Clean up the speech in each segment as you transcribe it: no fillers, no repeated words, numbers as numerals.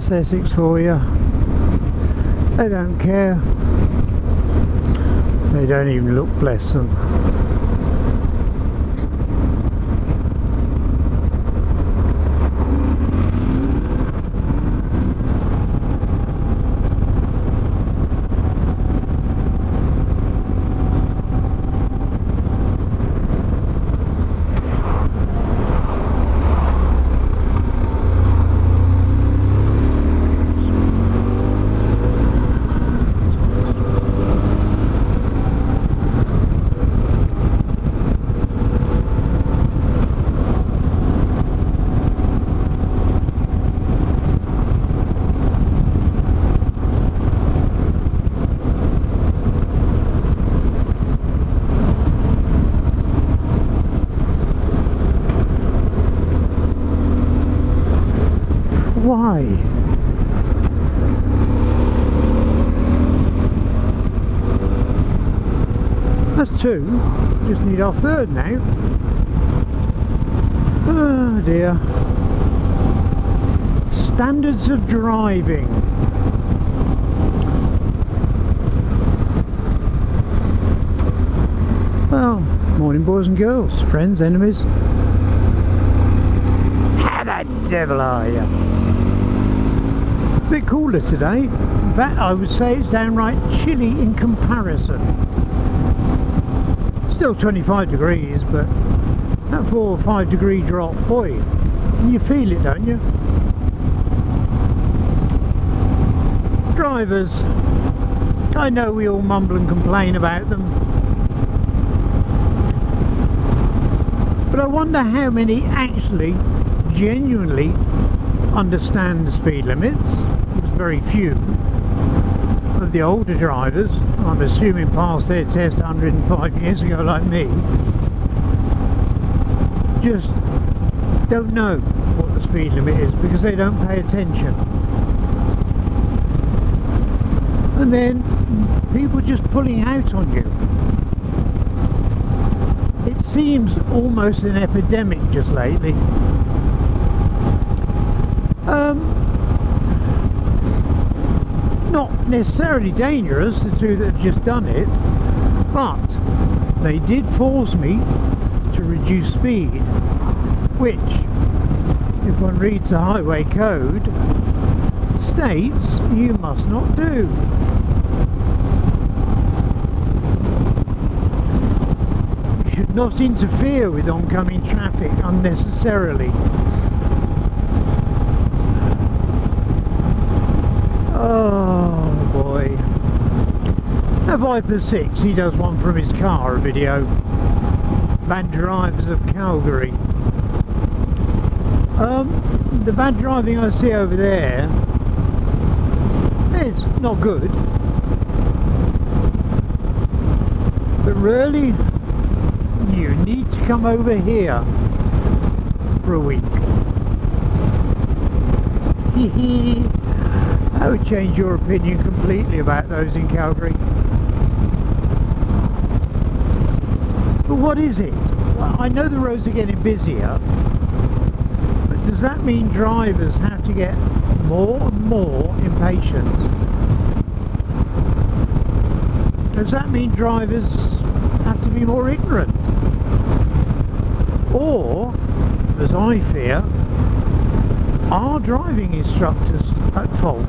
That's Essex for you. They don't care. They don't even look, bless them. Why? That's two. Just need our third now. Oh dear. Standards of driving. Well, morning boys and girls, friends, enemies. How the devil are you? A bit cooler today. In fact, I would say it's downright chilly in comparison. Still 25 degrees, but that 4 or 5 degree drop, boy, you feel it, don't you? Drivers, I know we all mumble and complain about them, but I wonder how many actually genuinely understand the speed limits. There's very few of the older drivers, I'm assuming passed their test 105 years ago like me, just don't know what the speed limit is because they don't pay attention. And then people just pulling out on you. It seems almost an epidemic just lately. Not necessarily dangerous, the two that have just done it, but they did force me to reduce speed, which, if one reads the highway code, states you must not do. You should not interfere with oncoming traffic unnecessarily. Oh boy. Now Viper 6, he does one from his car, a video. Bad drivers of Calgary. The bad driving I see over there is not good. But really, you need to come over here for a week. Hee. I would change your opinion completely about those in Calgary. But what is it? Well, I know the roads are getting busier, but does that mean drivers have to get more and more impatient? Does that mean drivers have to be more ignorant? Or, as I fear, are driving instructors at fault?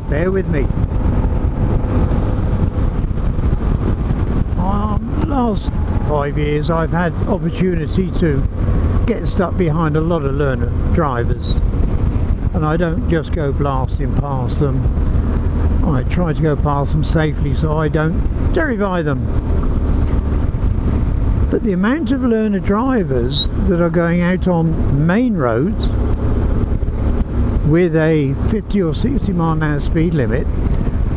Bear with me. Last 5 years I've had opportunity to get stuck behind a lot of learner drivers, and I don't just go blasting past them. I try to go past them safely so I don't terrify them. But the amount of learner drivers that are going out on main roads with a 50 or 60 mile an hour speed limit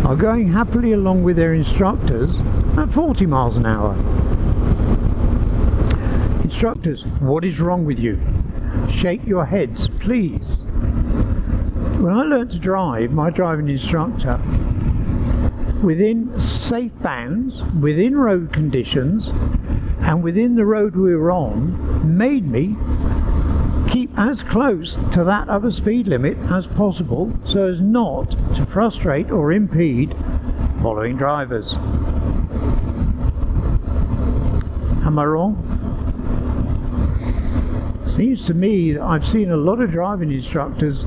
are going happily along with their instructors at 40 miles an hour. Instructors, what is wrong with you? Shake your heads, please. When I learned to drive, my driving instructor, within safe bounds, within road conditions, and within the road we were on, made me keep keep as close to that upper speed limit as possible so as not to frustrate or impede following drivers. Am I wrong? Seems to me that I've seen a lot of driving instructors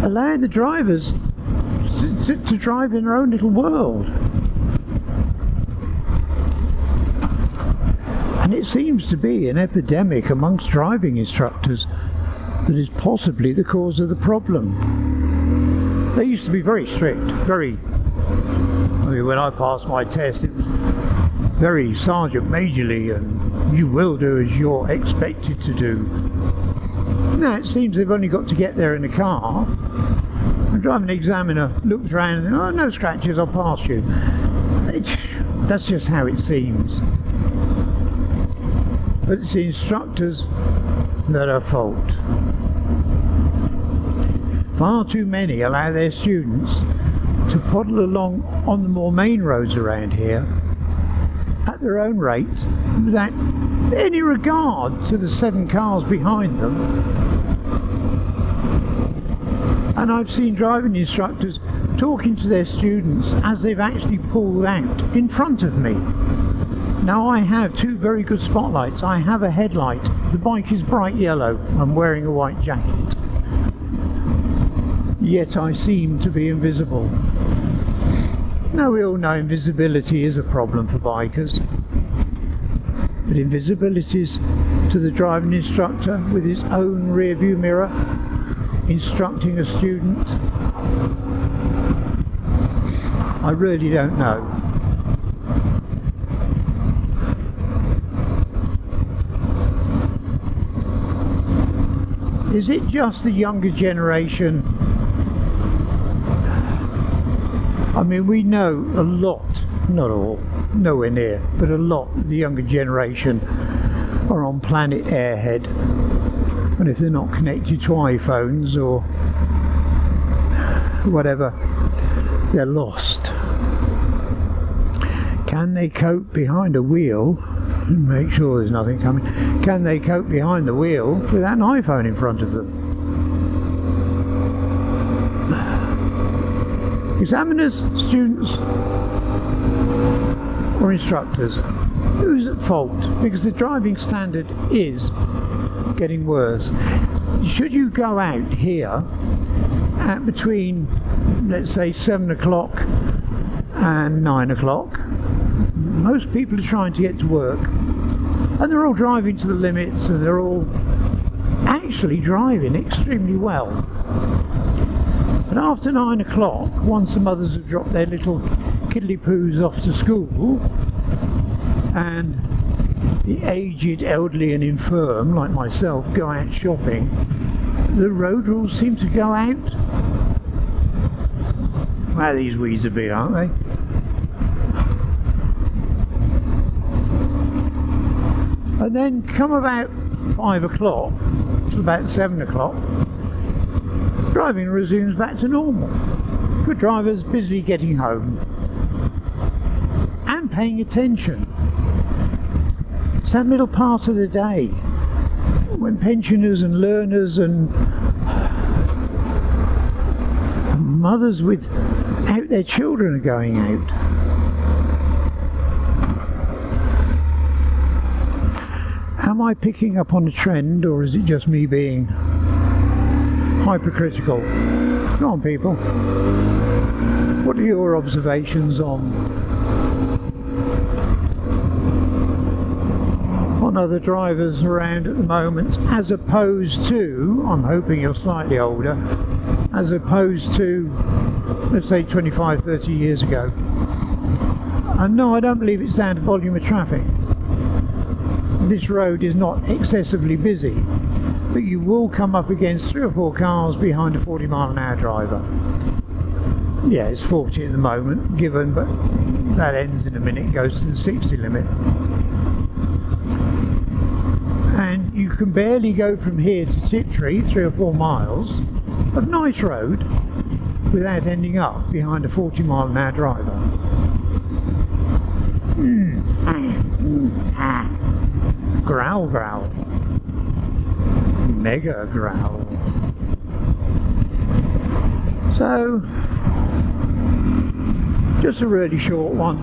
allowing the drivers to drive in their own little world. And it seems to be an epidemic amongst driving instructors that is possibly the cause of the problem. They used to be very strict, when I passed my test it was very sergeant majorly and you will do as you're expected to do. Now it seems they've only got to get there in a car. The driving examiner looks around and says, oh, no scratches, I'll pass you. That's just how it seems. But it's the instructors that are at fault. Far too many allow their students to poddle along on the more main roads around here at their own rate without any regard to the 7 cars behind them. And I've seen driving instructors talking to their students as they've actually pulled out in front of me. Now I have 2 very good spotlights. I have a headlight. The bike is bright yellow. I'm wearing a white jacket. Yet I seem to be invisible. Now we all know invisibility is a problem for bikers. But invisibility is to the driving instructor with his own rear view mirror instructing a student. I really don't know. Is it just the younger generation? I mean, we know a lot, not all, nowhere near, but a lot of the younger generation are on planet Airhead. And if they're not connected to iPhones or whatever, they're lost. Can they cope behind a wheel? Make sure there's nothing coming. Can they cope behind the wheel without an iPhone in front of them? Examiners, students, or instructors? Who's at fault? Because the driving standard is getting worse. Should you go out here at between, let's say, 7 o'clock and 9 o'clock, most people are trying to get to work and they're all driving to the limits and they're all actually driving extremely well. But after 9 o'clock, once the mothers have dropped their little kiddly-poos off to school and the aged, elderly and infirm, like myself, go out shopping, the road rules seem to go out. Wow, these weeds are big, aren't they? And then come about 5 o'clock to about 7 o'clock, driving resumes back to normal. Good drivers busily getting home and paying attention. It's that middle part of the day when pensioners and learners and mothers without their children are going out. Am I picking up on a trend, or is it just me being hypercritical? Go on, people. What are your observations on other drivers around at the moment, as opposed to, I'm hoping you're slightly older, as opposed to, let's say, 25, 30 years ago? And no, I don't believe it's down to volume of traffic. This road is not excessively busy, but you will come up against 3 or 4 cars behind a 40-mile-an-hour driver. Yeah, it's 40 at the moment, given, but that ends in a minute, goes to the 60 limit. And you can barely go from here to Tiptree, 3 or 4 miles of nice road, without ending up behind a 40-mile-an-hour driver. growl growl. Mega growl. So, just a really short one.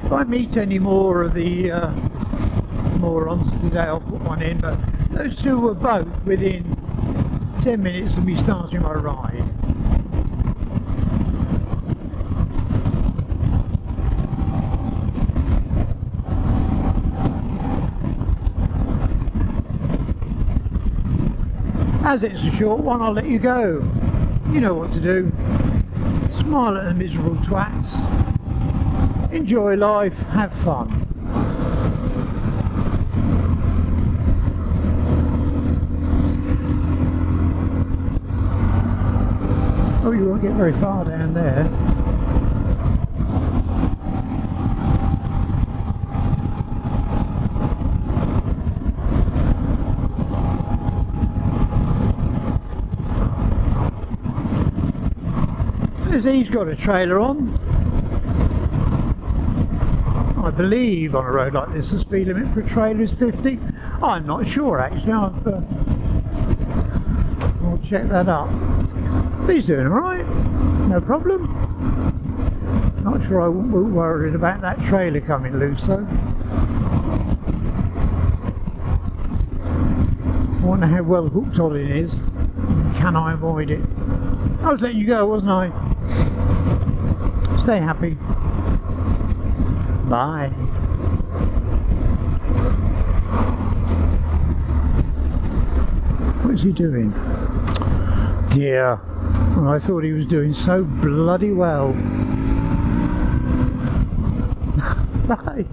If I meet any more of the morons today, I'll put one in, but those two were both within 10 minutes of me starting my ride. As it's a short one, I'll let you go. You know what to do. Smile at the miserable twats. Enjoy life, have fun. Oh, you won't get very far down there. He's got a trailer on. I believe on a road like this the speed limit for a trailer is 50. I'm not sure actually. I'll check that up. But he's doing alright, no problem. Not sure I won't be worried about that trailer coming loose though. I wonder how well hooked on it is. Can I avoid it? I was letting you go, wasn't I? Stay happy. Bye. What is he doing? Dear. Well, I thought he was doing so bloody well. Bye.